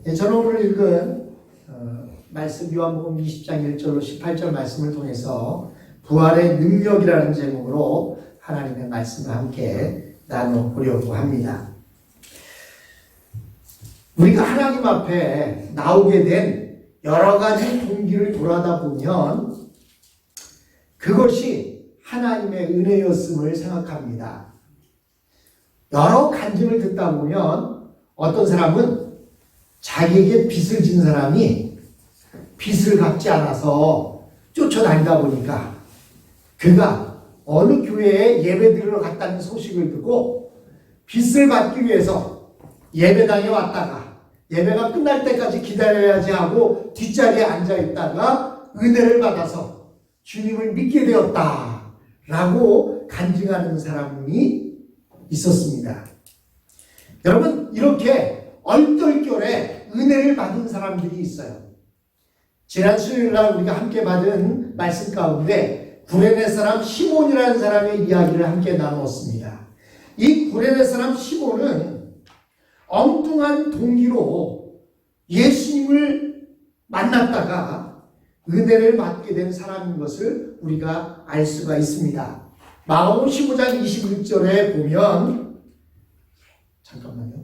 저는 오늘 읽은 말씀 요한복음 20장 1절로 18절 말씀을 통해서 부활의 능력이라는 제목으로 하나님의 말씀을 함께 나눠보려고 합니다. 우리가 하나님 앞에 나오게 된 여러 가지 동기를 돌아다 보면 그것이 하나님의 은혜였음을 생각합니다. 여러 간증을 듣다 보면 어떤 사람은 자기에게 빚을 진 사람이 빚을 갚지 않아서 쫓아다니다 보니까 그가 어느 교회에 예배드리러 갔다는 소식을 듣고 빚을 받기 위해서 예배당에 왔다가 예배가 끝날 때까지 기다려야지 하고 뒷자리에 앉아 있다가 은혜를 받아서 주님을 믿게 되었다라고 간증하는 사람이 있었습니다. 여러분, 이렇게 얼떨결에 은혜를 받은 사람들이 있어요. 지난 수요일날 우리가 함께 받은 말씀 가운데 구레네 사람 시몬이라는 사람의 이야기를 함께 나누었습니다. 이 구레네 사람 시몬은 엉뚱한 동기로 예수님을 만났다가 은혜를 받게 된 사람인 것을 우리가 알 수가 있습니다. 마가복음 15장 26절에 보면, 잠깐만요,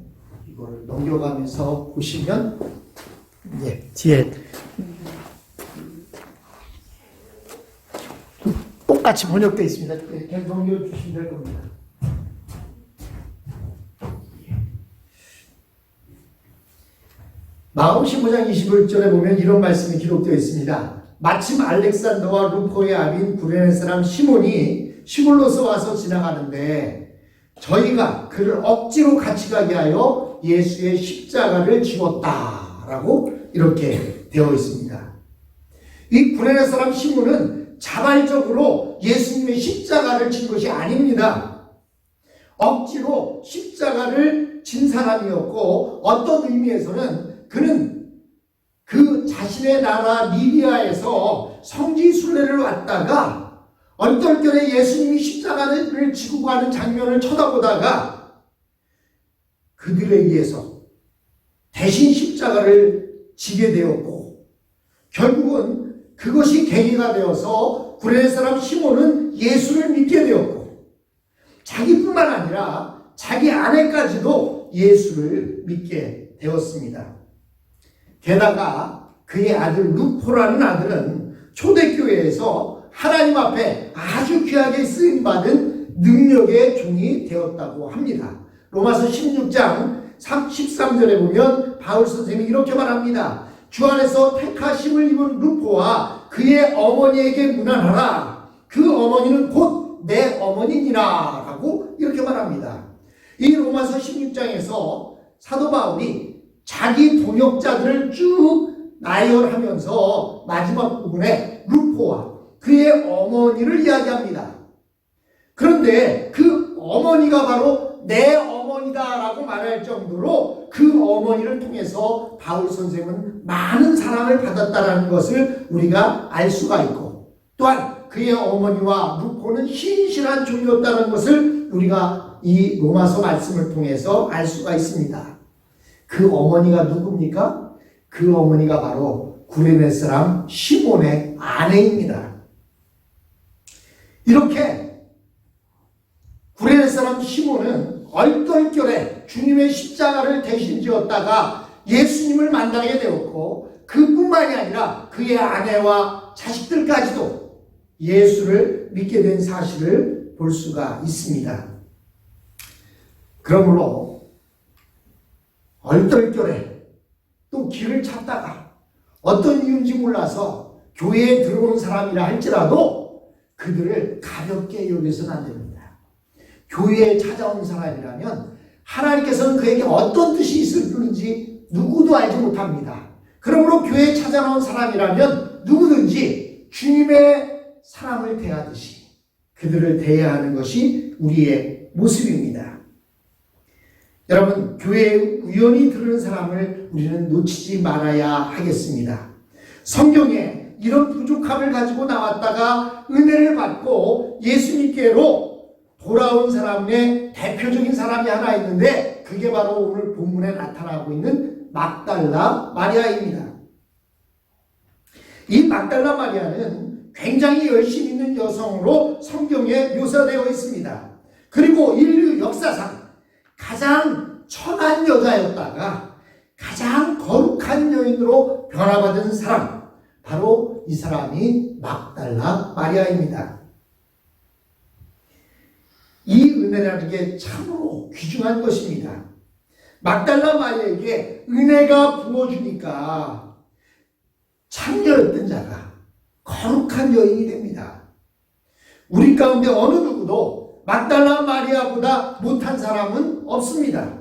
이거를 넘겨가면서 보시면 뒤에 똑같이 번역되어 있습니다. 계속 넘겨주시면 될 겁니다. 마가복음 15장 21절에 보면 이런 말씀이 기록되어 있습니다. 마침 알렉산더와 루포의 아비인 구레네 사람 시몬이 시골로서 와서 지나가는데 저희가 그를 억지로 같이 가게 하여 예수의 십자가를 지웠다라고 이렇게 되어 있습니다. 이 구레네 사람 시몬은 자발적으로 예수님의 십자가를 진 것이 아닙니다. 억지로 십자가를 진 사람이었고, 어떤 의미에서는 그는 그 자신의 나라 리비아에서 성지 순례를 왔다가 얼떨결에 예수님이 십자가를 지고 가는 장면을 쳐다보다가 그들에 의해서 대신 십자가를 지게 되었고, 결국은 그것이 계기가 되어서 구레네 사람 시몬은 예수를 믿게 되었고, 자기뿐만 아니라 자기 아내까지도 예수를 믿게 되었습니다. 게다가 그의 아들 루포라는 아들은 초대교회에서 하나님 앞에 아주 귀하게 쓰임받은 능력의 종이 되었다고 합니다. 로마서 16장 13절에 보면 바울 선생님이 이렇게 말합니다. 주 안에서 택하심을 입은 루포와 그의 어머니에게 문안하라. 그 어머니는 곧 내 어머니니라 라고 이렇게 말합니다. 이 로마서 16장에서 사도 바울이 자기 동역자들을 쭉 나열하면서 마지막 부분에 루포와 그의 어머니를 이야기합니다. 그런데 그 어머니가 바로 내 어머니다라고 말할 정도로 그 어머니를 통해서 바울 선생은 많은 사랑을 받았다는 것을 우리가 알 수가 있고, 또한 그의 어머니와 루포는 신실한 종이었다는 것을 우리가 이 로마서 말씀을 통해서 알 수가 있습니다. 그 어머니가 누굽니까? 그 어머니가 바로 구레네 사람 시몬의 아내입니다. 이렇게 구레네 사람 시몬은 얼떨결에 주님의 십자가를 대신 지었다가 예수님을 만나게 되었고, 그뿐만이 아니라 그의 아내와 자식들까지도 예수를 믿게 된 사실을 볼 수가 있습니다. 그러므로 얼떨결에 또 길을 찾다가 어떤 이유인지 몰라서 교회에 들어온 사람이라 할지라도 그들을 가볍게 여겨서는 안 됩니다. 교회에 찾아온 사람이라면 하나님께서는 그에게 어떤 뜻이 있을지 누구도 알지 못합니다. 그러므로 교회에 찾아온 사람이라면 누구든지 주님의 사람을 대하듯이 그들을 대해야 하는 것이 우리의 모습입니다. 여러분, 교회에 우연히 들은 사람을 우리는 놓치지 말아야 하겠습니다. 성경에 이런 부족함을 가지고 나왔다가 은혜를 받고 예수님께로 돌아온 사람의 대표적인 사람이 하나 있는데, 그게 바로 오늘 본문에 나타나고 있는 막달라 마리아입니다. 이 막달라 마리아는 굉장히 열심 있는 여성으로 성경에 묘사되어 있습니다. 그리고 인류 역사상 가장 천한 여자였다가 가장 거룩한 여인으로 변화받은 사람, 바로 이 사람이 막달라 마리아입니다. 이 은혜라는 게 참으로 귀중한 것입니다. 막달라 마리아에게 은혜가 부어주니까 창녀였던 자가 거룩한 여인이 됩니다. 우리 가운데 어느 누구도 막달라 마리아보다 못한 사람은 없습니다.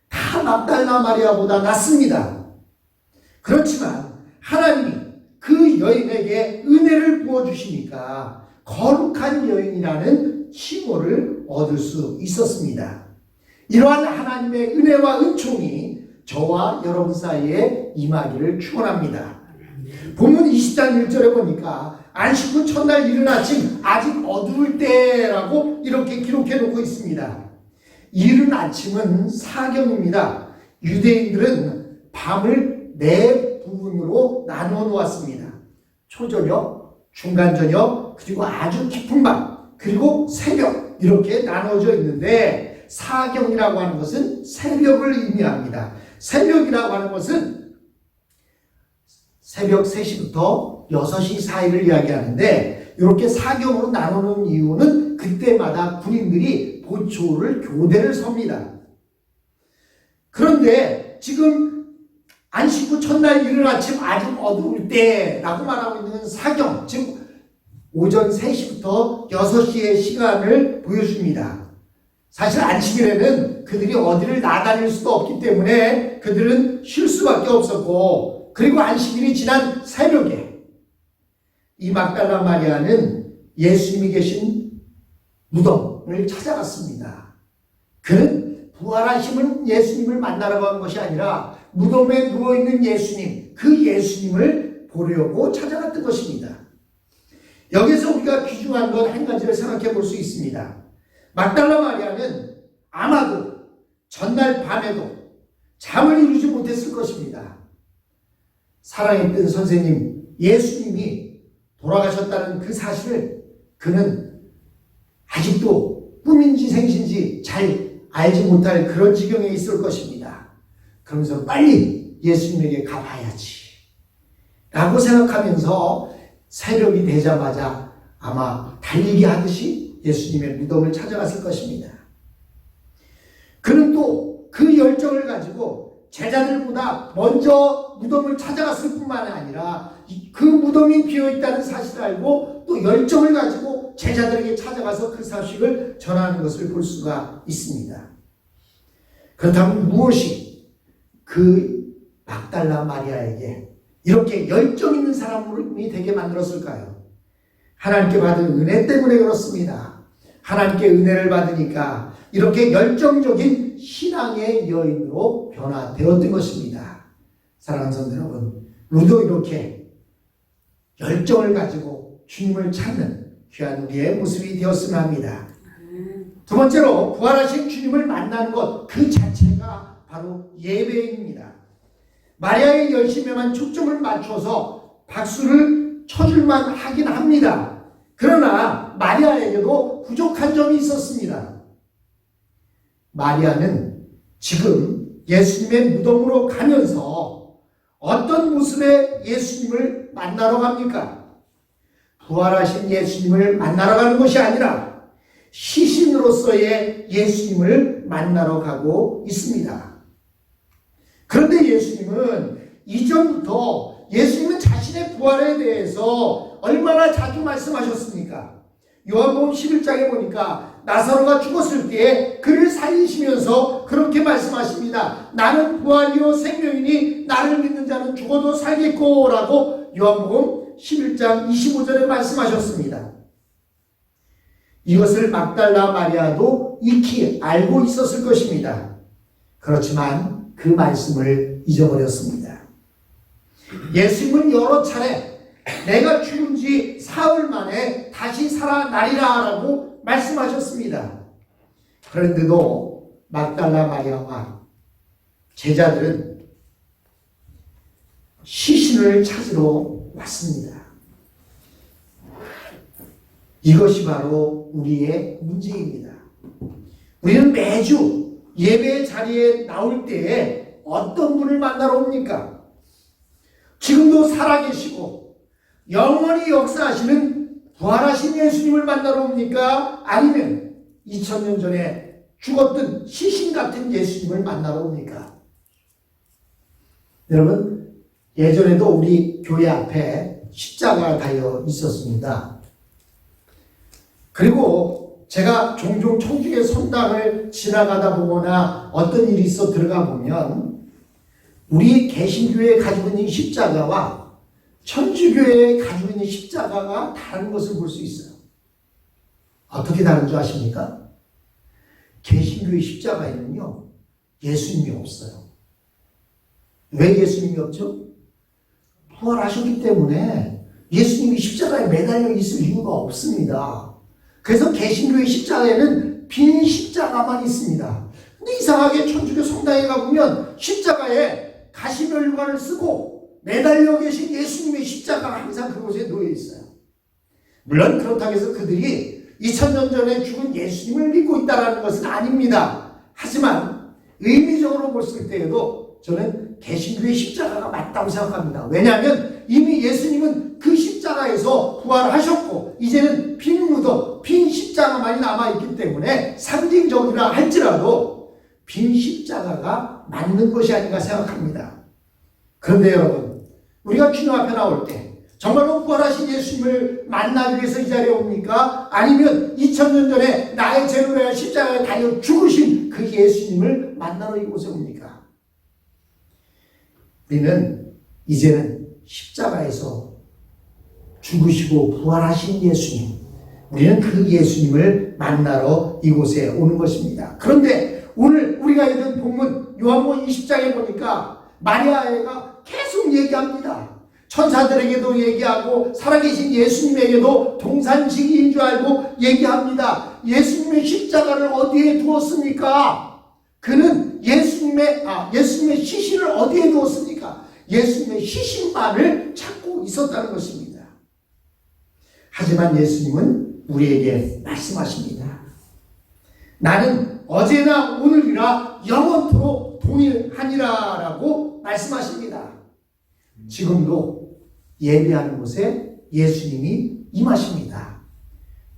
다 막달라 마리아보다 낫습니다. 그렇지만 하나님이 그 여인에게 은혜를 부어주시니까 거룩한 여인이라는 칭호를 얻을 수 있었습니다. 이러한 하나님의 은혜와 은총이 저와 여러분 사이에 임하기를 축원합니다. 본문 20장 1절에 보니까 안식 후 첫날 이른 아침 아직 어두울 때라고 이렇게 기록해 놓고 있습니다. 이른 아침은 사경입니다. 유대인들은 밤을 네 부분으로 나누어 놓았습니다. 초저녁, 중간저녁, 그리고 아주 깊은 밤, 그리고 새벽, 이렇게 나눠져 있는데 사경이라고 하는 것은 새벽을 의미합니다. 새벽이라고 하는 것은 새벽 3시부터 6시 사이를 이야기하는데, 이렇게 사경으로 나누는 이유는 그때마다 군인들이 보초를 교대를 섭니다. 그런데 지금 안식 후 첫날 이른 아침 아직 어두울 때라고 말하고 있는 사경, 즉 오전 3시부터 6시의 시간을 보여줍니다. 사실 안식일에는 그들이 어디를 나다닐 수도 없기 때문에 그들은 쉴 수밖에 없었고, 그리고 안식일이 지난 새벽에 이 막달라 마리아는 예수님이 계신 무덤을 찾아갔습니다. 그는 부활하신 예수님을 만나러 간 것이 아니라 무덤에 누워있는 예수님, 그 예수님을 보려고 찾아갔던 것입니다. 여기서 우리가 귀중한 것 한 가지를 생각해 볼 수 있습니다. 막달라 마리아는 아마도 전날 밤에도 잠을 이루지 못했을 것입니다. 사랑했던 선생님 예수님이 돌아가셨다는 그 사실을 그는 아직도 꿈인지 생신지 잘 알지 못할 그런 지경에 있을 것입니다. 그러면서 빨리 예수님에게 가봐야지 라고 생각하면서 새벽이 되자마자 아마 달리기 하듯이 예수님의 무덤을 찾아갔을 것입니다. 그는 또 그 열정을 가지고 제자들보다 먼저 무덤을 찾아갔을 뿐만 아니라 그 무덤이 비어있다는 사실을 알고 또 열정을 가지고 제자들에게 찾아가서 그 사실을 전하는 것을 볼 수가 있습니다. 그렇다면 무엇이 그 막달라 마리아에게 이렇게 열정 있는 사람이 되게 만들었을까요? 하나님께 받은 은혜 때문에 그렇습니다. 하나님께 은혜를 받으니까 이렇게 열정적인 신앙의 여인으로 변화되었던 것입니다. 사랑하는 성도 여러분, 우리도 이렇게 열정을 가지고 주님을 찾는 귀한 우리의 모습이 되었으면 합니다. 두 번째로 부활하신 주님을 만나는 것 그 자체가 바로 예배입니다. 마리아의 열심에만 초점을 맞춰서 박수를 쳐줄만 하긴 합니다. 그러나 마리아에게도 부족한 점이 있었습니다. 마리아는 지금 예수님의 무덤으로 가면서 어떤 모습의 예수님을 만나러 갑니까? 부활하신 예수님을 만나러 가는 것이 아니라 시신으로서의 예수님을 만나러 가고 있습니다. 그런데 예수님은 이전부터 예수님은 자신의 부활에 대해서 얼마나 자주 말씀하셨습니까? 요한복음 11장에 보니까 나사로가 죽었을 때 그를 살리시면서 그렇게 말씀하십니다. 나는 부활이요 생명이니 나를 믿는 자는 죽어도 살겠고 라고 요한복음 11장 25절에 말씀하셨습니다. 이것을 막달라 마리아도 익히 알고 있었을 것입니다. 그렇지만 그 말씀을 잊어버렸습니다. 예수님은 여러 차례 내가 죽은 지 사흘 만에 다시 살아나리라 라고 말씀하셨습니다. 그런데도 막달라 마리아와 제자들은 시신을 찾으러 왔습니다. 이것이 바로 우리의 문제입니다. 우리는 매주 예배 자리에 나올 때에 어떤 분을 만나러 옵니까? 지금도 살아계시고 영원히 역사하시는 부활하신 예수님을 만나러 옵니까? 아니면 2000년 전에 죽었던 시신 같은 예수님을 만나러 옵니까? 여러분, 예전에도 우리 교회 앞에 십자가가 달려 있었습니다. 그리고 제가 종종 청주교 성당을 지나가다 보거나 어떤 일이 있어 들어가 보면 우리 개신교회에 가지고 있는 십자가와 천주교회에 가지고 있는 십자가가 다른 것을 볼 수 있어요. 어떻게 다른 줄 아십니까? 개신교의 십자가에는요, 예수님이 없어요. 왜 예수님이 없죠? 부활하셨기 때문에 예수님이 십자가에 매달려 있을 이유가 없습니다. 그래서 개신교의 십자가에는 빈 십자가만 있습니다. 근데 이상하게 천주교 성당에 가보면 십자가에 가시면류관을 쓰고 매달려 계신 예수님의 십자가가 항상 그곳에 놓여 있어요. 물론 그렇다고 해서 그들이 2000년 전에 죽은 예수님을 믿고 있다는 것은 아닙니다. 하지만 의미적으로 봤을 때에도 저는 개신교의 십자가가 맞다고 생각합니다. 왜냐하면 이미 예수님은 그 십자가에서 부활하셨고 이제는 빈 무덤, 빈 십자가만이 남아있기 때문에 상징적이라 할지라도 빈 십자가가 맞는 것이 아닌가 생각합니다. 그런데 여러분, 우리가 주님 앞에 나올 때 정말로 부활하신 예수님을 만나기 위해서 이 자리에 옵니까? 아니면 2000년 전에 나의 죄로 인하여 십자가에 달려 죽으신 그 예수님을 만나러 이곳에 옵니까? 우리는 이제는 십자가에서 죽으시고 부활하신 예수님, 우리는 그 예수님을 만나러 이곳에 오는 것입니다. 그런데 오늘 우리가 읽은 본문 요한복음 20장에 보니까 마리아가 계속 얘기합니다. 천사들에게도 얘기하고 살아계신 예수님에게도 동산시기인 줄 알고 얘기합니다. 예수님의 십자가를 어디에 두었습니까? 그는 예수님의 시신을 어디에 두었습니까? 예수님의 시신만을 찾고 있었다는 것입니다. 하지만 예수님은 우리에게 말씀하십니다. 나는 어제나 오늘이나 영원토록 동일하니라 라고 말씀하십니다. 지금도 예배하는 곳에 예수님이 임하십니다.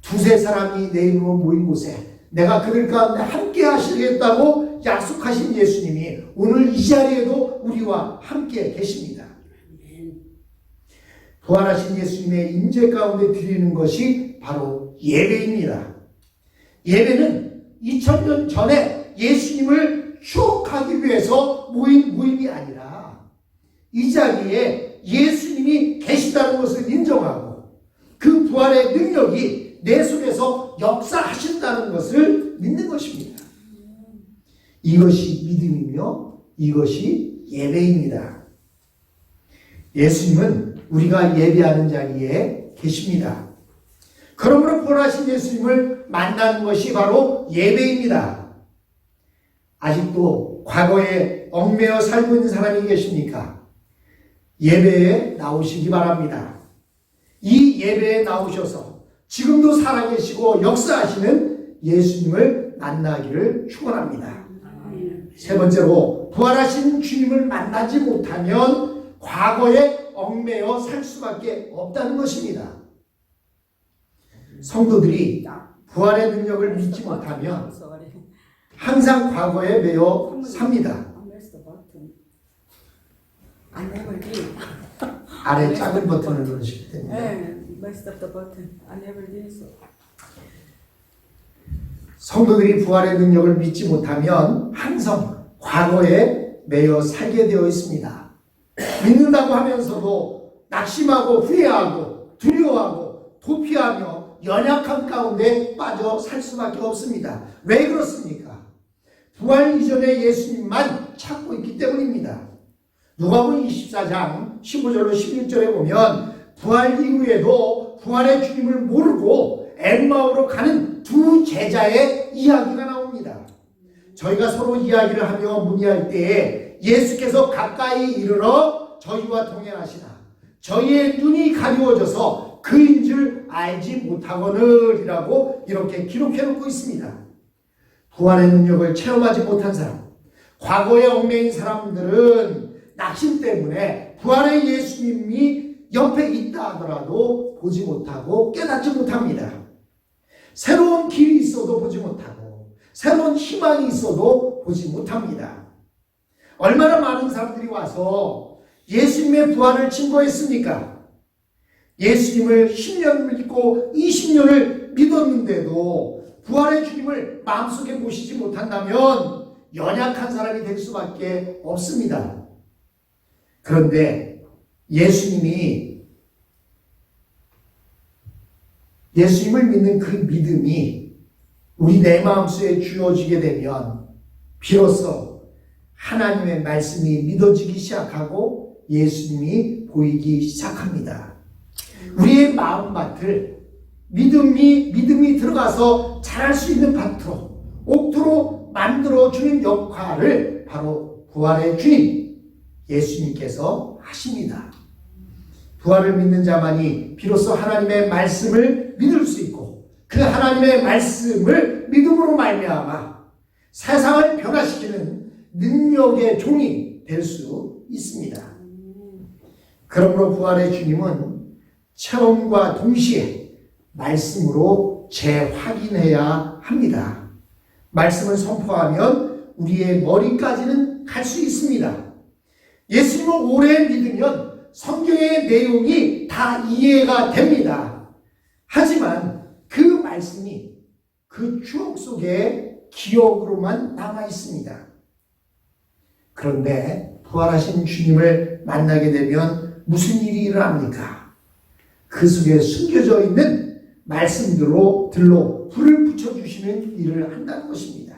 두세 사람이 내 이름으로 모인 곳에 내가 그들 가운데 함께 하시겠다고 약속하신 예수님이 오늘 이 자리에도 우리와 함께 계십니다. 부활하신 예수님의 임재 가운데 드리는 것이 바로 예배입니다. 예배는 2000년 전에 예수님을 추억하기 위해서 모인 모임이 아니라 이 자리에 예수님이 계시다는 것을 인정하고 그 부활의 능력이 내 속에서 역사하신다는 것을 믿는 것입니다. 이것이 믿음이며 이것이 예배입니다. 예수님은 우리가 예배하는 자리에 계십니다. 그러므로 부활하신 예수님을 만나는 것이 바로 예배입니다. 아직도 과거에 얽매여 살고 있는 사람이 계십니까? 예배에 나오시기 바랍니다. 이 예배에 나오셔서 지금도 살아계시고 역사하시는 예수님을 만나기를 축원합니다. 세 번째로 부활하신 주님을 만나지 못하면 과거에 얽매여 살 수밖에 없다는 것입니다. 성도들이 부활의 능력을 믿지 못하면 항상 과거에 매여 삽니다. 아래 작은 버튼을 누르시기 때문에 성도들이 부활의 능력을 믿지 못하면 항상 과거에 매여 살게 되어 있습니다. 믿는다고 하면서도 낙심하고 후회하고 두려워하고 도피하며 연약함 가운데 빠져 살 수밖에 없습니다. 왜 그렇습니까? 부활 이전의 예수님만 찾고 있기 때문입니다. 누가복음 24장 15절로 11절에 보면 부활 이후에도 부활의 주님을 모르고 엠마오로 가는 두 제자의 이야기가 나옵니다. 저희가 서로 이야기를 하며 문의할 때에 때에 예수께서 가까이 이르러 저희와 동행하시나 저희의 눈이 가리워져서 그인 줄 알지 못하거늘이라고 이렇게 기록해놓고 있습니다. 부활의 능력을 체험하지 못한 사람, 과거에 얽매인 사람들은 낙심 때문에 부활의 예수님이 옆에 있다 하더라도 보지 못하고 깨닫지 못합니다. 새로운 길이 있어도 보지 못하고 새로운 희망이 있어도 보지 못합니다. 얼마나 많은 사람들이 와서 예수님의 부활을 증거했습니까? 예수님을 10년 믿고 20년을 믿었는데도 부활의 주님을 마음속에 모시지 못한다면 연약한 사람이 될 수밖에 없습니다. 그런데 예수님을 믿는 그 믿음이 우리 내 마음속에 주어지게 되면 비로소 하나님의 말씀이 믿어지기 시작하고 예수님이 보이기 시작합니다. 우리의 마음밭을 믿음이 들어가서 자랄 수 있는 밭으로, 옥토로 만들어주는 역할을 바로 부활의 주님 예수님께서 하십니다. 부활을 믿는 자만이 비로소 하나님의 말씀을 믿을 수 있고 그 하나님의 말씀을 믿음으로 말미암아 세상을 변화시키는 능력의 종이 될 수 있습니다. 그러므로 부활의 주님은 체험과 동시에 말씀으로 재확인해야 합니다. 말씀을 선포하면 우리의 머리까지는 갈 수 있습니다. 예수님을 오래 믿으면 성경의 내용이 다 이해가 됩니다. 하지만 그 말씀이 그 추억 속에 기억으로만 남아 있습니다. 그런데 부활하신 주님을 만나게 되면 무슨 일이 일어납니까? 그 속에 숨겨져 있는 말씀들로 불을 붙여주시는 일을 한다는 것입니다.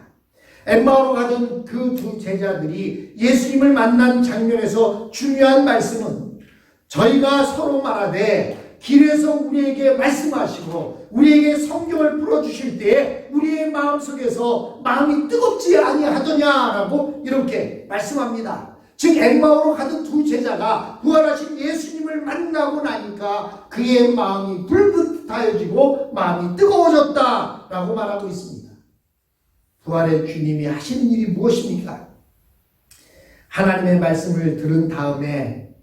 엠마오로 가던 그 두 제자들이 예수님을 만난 장면에서 중요한 말씀은 저희가 서로 말하되 길에서 우리에게 말씀하시고 우리에게 성경을 풀어주실 때에 우리의 마음속에서 마음이 뜨겁지 아니하더냐라고 이렇게 말씀합니다. 즉 엠마오로 가던 두 제자가 부활하신 예수님을 만나고 나니까 그의 마음이 불붙하여지고 마음이 뜨거워졌다라고 말하고 있습니다. 부활의 주님이 하시는 일이 무엇입니까? 하나님의 말씀을 들은 다음에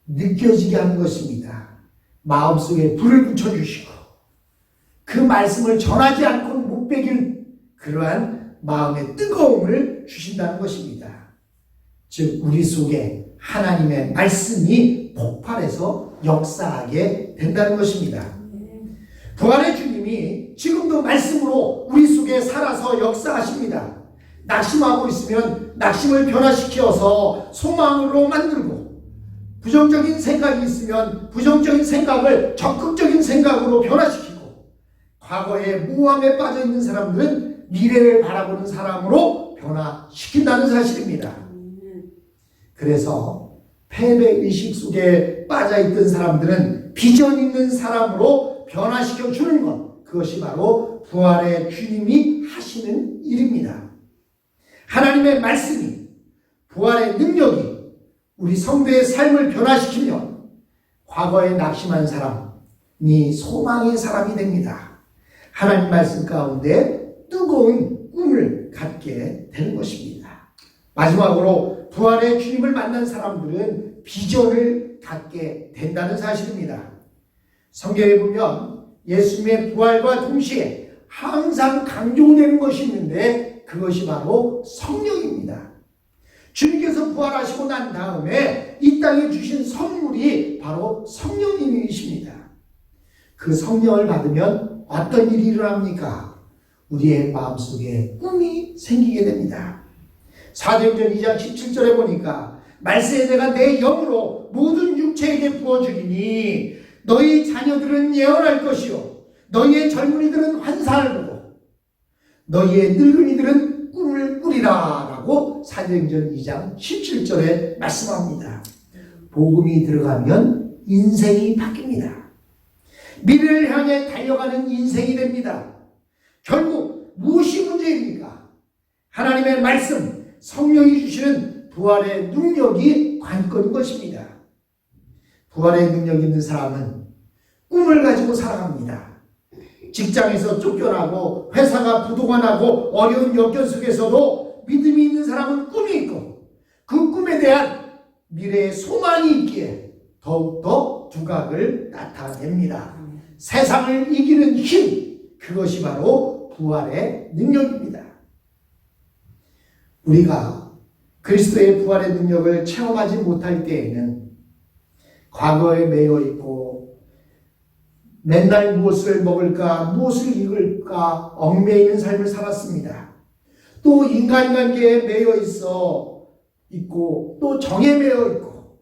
느껴지게 하는 것입니다. 마음속에 불을 붙여주시고 그 말씀을 전하지 않고 못 베길 그러한 마음의 뜨거움을 주신다는 것입니다. 즉 우리 속에 하나님의 말씀이 폭발해서 역사하게 된다는 것입니다. 부활의 주님이 지금도 말씀으로 우리 속에 살아서 역사하십니다. 낙심하고 있으면 낙심을 변화시켜서 소망으로 만들고 부정적인 생각이 있으면 부정적인 생각을 적극적인 생각으로 변화시키고 과거에 무함에 빠져 있는 사람들은 미래를 바라보는 사람으로 변화시킨다는 사실입니다. 그래서 패배의식 속에 빠져있던 사람들은 비전 있는 사람으로 변화시켜 주는 것, 그것이 바로 부활의 주님이 하시는 일입니다. 하나님의 말씀이, 부활의 능력이 우리 성도의 삶을 변화시키면 과거에 낙심한 사람이 소망의 사람이 됩니다. 하나님 말씀 가운데 뜨거운 꿈을 갖게 되는 것입니다. 마지막으로 부활의 주님을 만난 사람들은 비전을 갖게 된다는 사실입니다. 성경에 보면 예수님의 부활과 동시에 항상 강조되는 것이 있는데 그것이 바로 성령입니다. 주님께서 부활하시고 난 다음에 이 땅에 주신 선물이 바로 성령님이십니다. 그 성령을 받으면 어떤 일이 일어납니까? 우리의 마음속에 꿈이 생기게 됩니다. 사도행전 2장 17절에 보니까 말세에 내가 내 영으로 모든 육체에게 부어주리니 너희 자녀들은 예언할 것이요 너희의 젊은이들은 환상을 보고 너희의 늙은이들은 꿈을 꾸리라 라고 사도행전 2장 17절에 말씀합니다. 복음이 들어가면 인생이 바뀝니다. 미래를 향해 달려가는 인생이 됩니다. 결국 무엇이 문제입니까? 하나님의 말씀, 성령이 주시는 부활의 능력이 관건인 것입니다. 부활의 능력 있는 사람은 꿈을 가지고 살아갑니다. 직장에서 쫓겨나고 회사가 부도가 나고 어려운 역경 속에서도 믿음이 있는 사람은 꿈이 있고 그 꿈에 대한 미래의 소망이 있기에 더욱더 두각을 나타냅니다. 세상을 이기는 힘, 그것이 바로 부활의 능력입니다. 우리가 그리스도의 부활의 능력을 체험하지 못할 때에는 과거에 매여 있고 맨날 무엇을 먹을까, 무엇을 입을까 얽매이는 삶을 살았습니다. 또 인간관계에 매여 있고 또 정에 매여 있고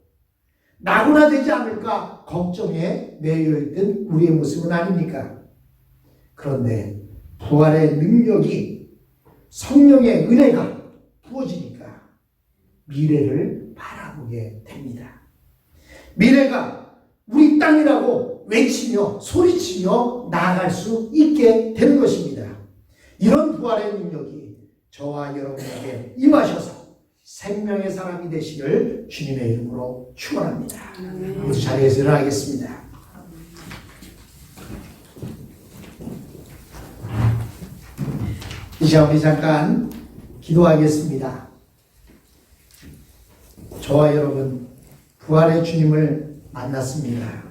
나고나 되지 않을까 걱정에 매여 있던 우리의 모습은 아닙니까? 그런데 부활의 능력이 성령의 은혜가 부어지니까 미래를 바라보게 됩니다. 미래가 우리 땅이라고 외치며 소리치며 나아갈 수 있게 되는 것입니다. 이런 부활의 능력이 저와 여러분에게 임하셔서 생명의 사람이 되시길 주님의 이름으로 축원합니다. 모두 자리에서 일어나겠습니다. 이제 우리 잠깐 기도하겠습니다. 저와 여러분 부활의 주님을 만났습니다.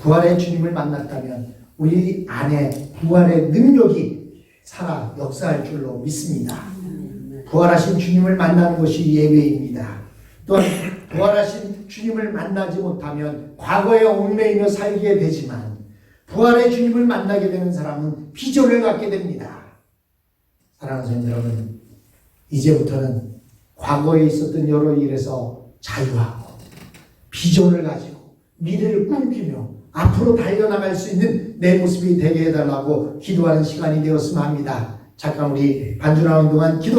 부활의 주님을 만났다면 우리 안에 부활의 능력이 살아 역사할 줄로 믿습니다. 부활하신 주님을 만나는 것이 예외입니다. 또한 부활하신 주님을 만나지 못하면 과거에 얽매이며 살게 되지만 부활의 주님을 만나게 되는 사람은 비전을 갖게 됩니다. 사랑하는 성도 여러분, 이제부터는 과거에 있었던 여러 일에서 자유하고 비전을 가지고 미래를 꿈꾸며 앞으로 달려나갈 수 있는 내 모습이 되게 해달라고 기도하는 시간이 되었으면 합니다. 잠깐 우리 반주 나오는 동안 기도하겠습니다.